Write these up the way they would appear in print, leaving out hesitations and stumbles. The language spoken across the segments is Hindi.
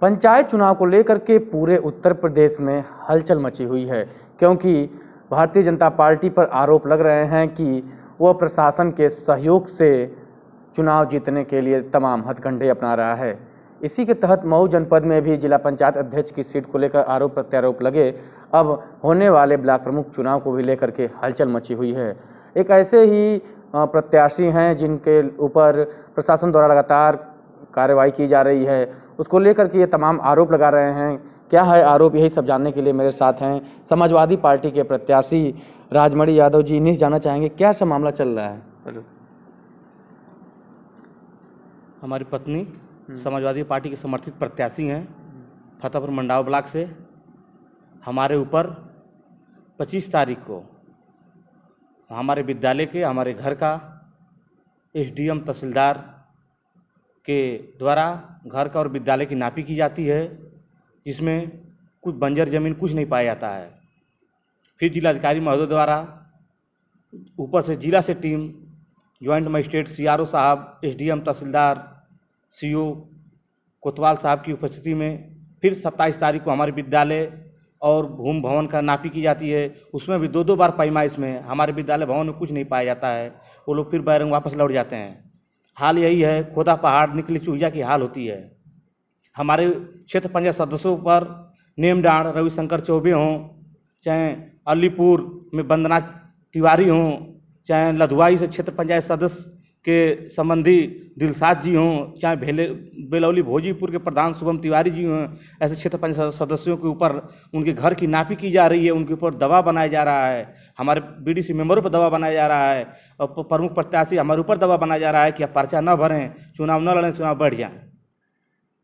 पंचायत चुनाव को लेकर के पूरे उत्तर प्रदेश में हलचल मची हुई है, क्योंकि भारतीय जनता पार्टी पर आरोप लग रहे हैं कि वह प्रशासन के सहयोग से चुनाव जीतने के लिए तमाम हथकंडे अपना रहा है। इसी के तहत मऊ जनपद में भी जिला पंचायत अध्यक्ष की सीट को लेकर आरोप प्रत्यारोप लगे। अब होने वाले ब्लॉक प्रमुख चुनाव को भी लेकर के हलचल मची हुई है। एक ऐसे ही प्रत्याशी हैं जिनके ऊपर प्रशासन द्वारा लगातार कार्रवाई की जा रही है, उसको लेकर के ये तमाम आरोप लगा रहे हैं। क्या है आरोप, यही सब जानने के लिए मेरे साथ हैं समाजवादी पार्टी के प्रत्याशी राजमणि यादव जी। इन्हीं से जानना चाहेंगे क्या सब मामला चल रहा है। हमारी पत्नी समाजवादी पार्टी के समर्थित प्रत्याशी हैं फतेहपुर मंडाव ब्लॉक से। हमारे ऊपर 25 तारीख को हमारे विद्यालय के, हमारे घर का एसडीएम तहसीलदार के द्वारा घर का और विद्यालय की नापी की जाती है, जिसमें कुछ बंजर ज़मीन कुछ नहीं पाया जाता है। फिर जिलाधिकारी महोदय द्वारा ऊपर से जिला से टीम, ज्वाइंट मजिस्ट्रेट सीआरओ साहब, एसडीएम तहसीलदार, सीओ कोतवाल साहब की उपस्थिति में फिर 27 तारीख को हमारे विद्यालय और भूमि भवन का नापी की जाती है। उसमें भी दो बार पैमाइश में हमारे विद्यालय भवन में कुछ नहीं पाया जाता है। वो लोग फिर बैरंग वापस लौट जाते हैं। हाल यही है, खोदा पहाड़ निकली चूहिया की हाल होती है। हमारे क्षेत्र पंचायत सदस्यों पर नेमडांड रविशंकर चौबे हों, चाहे अलीपुर में वंदना तिवारी हों, चाहे लधुआई से क्षेत्र पंचायत सदस्य के संबंधी दिलसाद जी हों, चाहे बेलौली भोजीपुर के प्रधान शुभम तिवारी जी हों, ऐसे क्षेत्र पंचायत सदस्यों के ऊपर उनके घर की नापी की जा रही है, उनके ऊपर दबाव बनाया जा रहा है। हमारे बीडीसी मेंबरों पर दबाव बनाया जा रहा है और प्रमुख प्रत्याशी हमारे ऊपर दबाव बनाया जा रहा है कि आप पर्चा न भरें, चुनाव न लड़ें, चुनाव बढ़ जाए।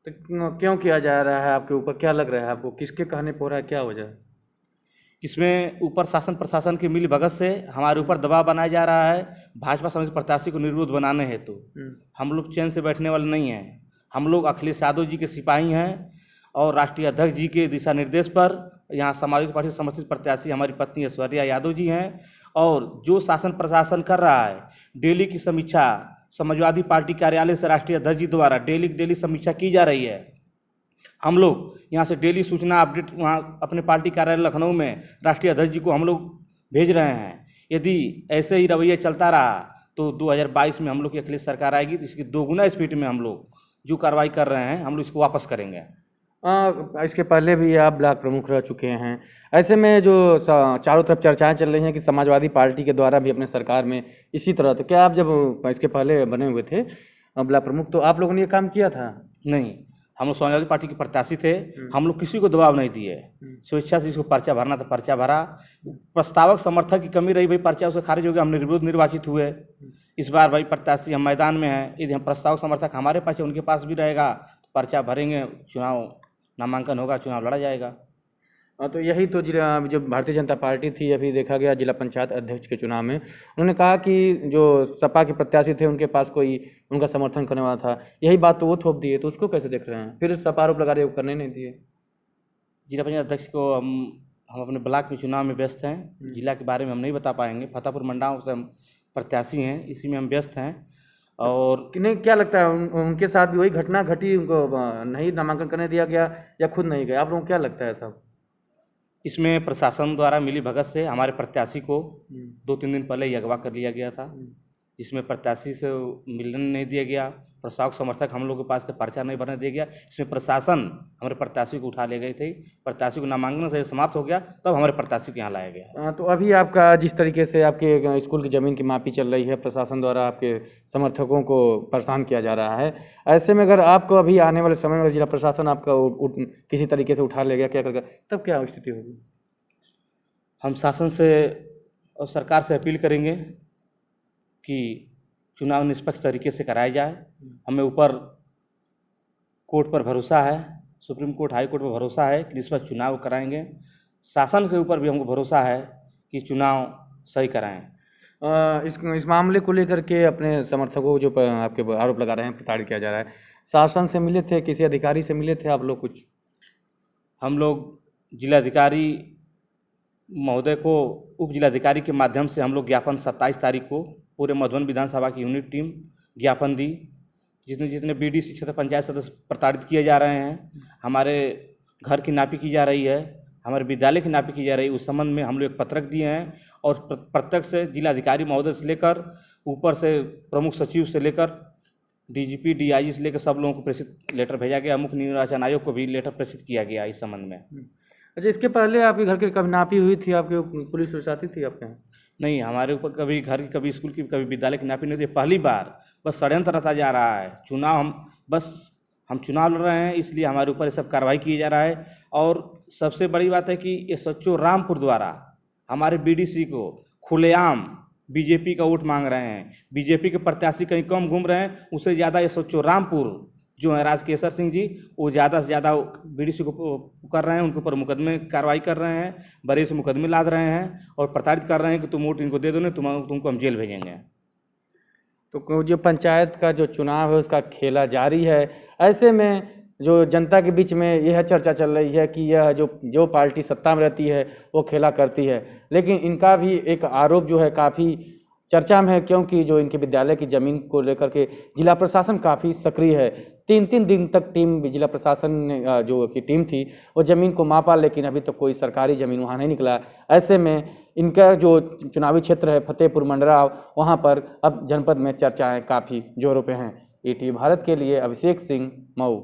तो क्यों किया जा रहा है आपके ऊपर? क्या लग रहा है आपको, किसके कहने पर हो रहा है, क्या वजह है? इसमें ऊपर शासन प्रशासन की मिली भगत से हमारे ऊपर दबाव बनाया जा रहा है भाजपा समिति प्रत्याशी को निर्विरोध बनाने हेतु। हम लोग चैन से बैठने वाले नहीं हैं। हम लोग अखिलेश यादव जी के सिपाही हैं और राष्ट्रीय अध्यक्ष जी के दिशा निर्देश पर यहाँ समाजवादी पार्टी से समर्थित प्रत्याशी हमारी पत्नी ऐश्वर्या यादव जी हैं। और जो शासन प्रशासन कर रहा है, डेली की समीक्षा समाजवादी पार्टी कार्यालय से राष्ट्रीय अध्यक्ष जी द्वारा डेली समीक्षा की जा रही है। हम लोग यहाँ से डेली सूचना अपडेट वहाँ अपने पार्टी कार्यालय लखनऊ में राष्ट्रीय अध्यक्ष जी को हम लोग भेज रहे हैं। यदि ऐसे ही रवैया चलता रहा तो 2022 में हम लोग की अखिलेश सरकार आएगी तो इसकी दोगुना स्पीड में हम लोग जो कार्रवाई कर रहे हैं हम लोग इसको वापस करेंगे। इसके पहले भी आप ब्लॉक प्रमुख रह चुके हैं। ऐसे में जो चारों तरफ चर्चाएं चल रही हैं कि समाजवादी पार्टी के द्वारा भी अपने सरकार में इसी तरह, तो क्या आप जब इसके पहले बने हुए थे ब्लॉक प्रमुख तो आप लोगों ने ये काम किया था? नहीं, हम लोग समाजवादी पार्टी के प्रत्याशी थे। हम लोग किसी को दबाव नहीं दिए, स्वेच्छा से इसको पर्चा भरना था पर्चा भरा। प्रस्तावक समर्थक की कमी रही, भाई पर्चा उसे खारिज हो गया, हम निर्विरोध निर्वाचित हुए। इस बार भाई प्रत्याशी हम मैदान में हैं, यदि हम प्रस्तावक समर्थक हमारे पास है उनके पास भी रहेगा तो पर्चा भरेंगे, चुनाव नामांकन होगा, चुनाव लड़ा जाएगा। तो यही तो जो भारतीय जनता पार्टी थी, अभी देखा गया जिला पंचायत अध्यक्ष के चुनाव में उन्होंने कहा कि जो सपा के प्रत्याशी थे उनके पास कोई उनका समर्थन करने वाला था। यही बात तो वो थोप दिए, तो उसको कैसे देख रहे हैं? फिर सपा आरोप लगा रहे वो करने नहीं दिए। जिला पंचायत अध्यक्ष को हम अपने ब्लॉक में चुनाव में व्यस्त हैं, जिला के बारे में हम नहीं बता पाएंगे। फतेहपुर मंडाव से हम प्रत्याशी हैं, इसी में हम व्यस्त हैं। और नहीं, क्या लगता है उनके साथ भी वही घटना घटी, उनको नहीं नामांकन करने दिया गया या खुद नहीं गए? आप लोगों को क्या लगता है सब? इसमें प्रशासन द्वारा मिली भगत से हमारे प्रत्याशी को 2-3 दिन पहले ही अगवा कर लिया गया था, जिसमें प्रत्याशी से मिलने नहीं दिया गया। प्रस्तावक समर्थक हम लोग के पास थे, पर्चा नहीं भरने दिया गया। इसमें प्रशासन हमारे प्रत्याशी को उठा ले गई थी। प्रत्याशी को नामांकन से समाप्त हो गया तब हमारे प्रत्याशी को यहाँ लाया गया। तो अभी आपका जिस तरीके से आपके स्कूल की ज़मीन की मापी चल रही है, प्रशासन द्वारा आपके समर्थकों को परेशान किया जा रहा है, ऐसे में अगर आपको अभी आने वाले समय में जिला प्रशासन आपका किसी तरीके से उठा ले गया, क्या करेगा तब, क्या स्थिति होगी? हम शासन से और सरकार से अपील करेंगे कि चुनाव निष्पक्ष तरीके से कराया जाए। हमें ऊपर कोर्ट पर भरोसा है, सुप्रीम कोर्ट हाई कोर्ट पर भरोसा है कि निष्पक्ष चुनाव कराएंगे। शासन के ऊपर भी हमको भरोसा है कि चुनाव सही कराएं। इस मामले को लेकर के अपने समर्थकों जो आपके आरोप लगा रहे हैं प्रताड़ित किया जा रहा है, शासन से मिले थे, किसी अधिकारी से मिले थे आप लोग कुछ? हम लोग जिलाधिकारी महोदय को उप जिलाधिकारी के माध्यम से हम लोग ज्ञापन 27 तारीख को पूरे मधुबन विधानसभा की यूनिट टीम ज्ञापन दी, जितने जितने बीडीसी क्षेत्र पंचायत सदस्य प्रताड़ित किए जा रहे हैं, हमारे घर की नापी की जा रही है, हमारे विद्यालय की नापी की जा रही है। उस संबंध में हम लोग एक पत्रक दिए हैं और प्रत्यक्ष से जिलाधिकारी महोदय से लेकर ऊपर से प्रमुख सचिव से लेकर डीजीपी डीआईजी से लेकर सब लोगों को प्रेषित लेटर भेजा गया। मुख्य निर्वाचन आयोग को भी लेटर प्रेषित किया गया इस संबंध में। अच्छा, इसके पहले आपके घर की कभी नापी हुई थी? आपके पुलिस प्रशासन थी आपके यहाँ? नहीं, हमारे ऊपर कभी घर की, कभी स्कूल की, कभी विद्यालय की नापी नहीं हुई। पहली बार बस षड्यंत्र रचा जा रहा है। हम चुनाव लड़ रहे हैं, इसलिए हमारे ऊपर ये सब कार्रवाई की जा रहा है। और सबसे बड़ी बात है कि एसएचओ रामपुर द्वारा हमारे बीडीसी को खुलेआम बीजेपी का वोट मांग रहे हैं। बीजेपी के प्रत्याशी कहीं कम घूम रहे हैं, उससे ज़्यादा एसएचओ रामपुर जो है राजकेशर सिंह जी, वो ज़्यादा से ज़्यादा बीडीसी को कर रहे हैं, उनके ऊपर मुकदमे कार्रवाई कर रहे हैं, बड़े से मुकदमे लाद रहे हैं और प्रताड़ित कर रहे हैं कि तुम वोट इनको दे दो, नहीं तुमको हम जेल भेजेंगे। तो जो पंचायत का जो चुनाव है उसका खेला जारी है। ऐसे में जो जनता के बीच में यह चर्चा चल रही है कि यह जो पार्टी सत्ता में रहती है वो खेला करती है, लेकिन इनका भी एक आरोप जो है काफ़ी चर्चा में है, क्योंकि जो इनके विद्यालय की ज़मीन को लेकर के जिला प्रशासन काफ़ी सक्रिय है। 3-3 दिन तक जिला प्रशासन ने जो की टीम थी वो ज़मीन को मापा, लेकिन अभी तक कोई सरकारी ज़मीन वहाँ नहीं निकला। ऐसे में इनका जो चुनावी क्षेत्र है फतेहपुर मंडराव, वहाँ पर अब जनपद में चर्चाएँ काफ़ी जोरों पे हैं। ईटीवी भारत के लिए अभिषेक सिंह, मऊ।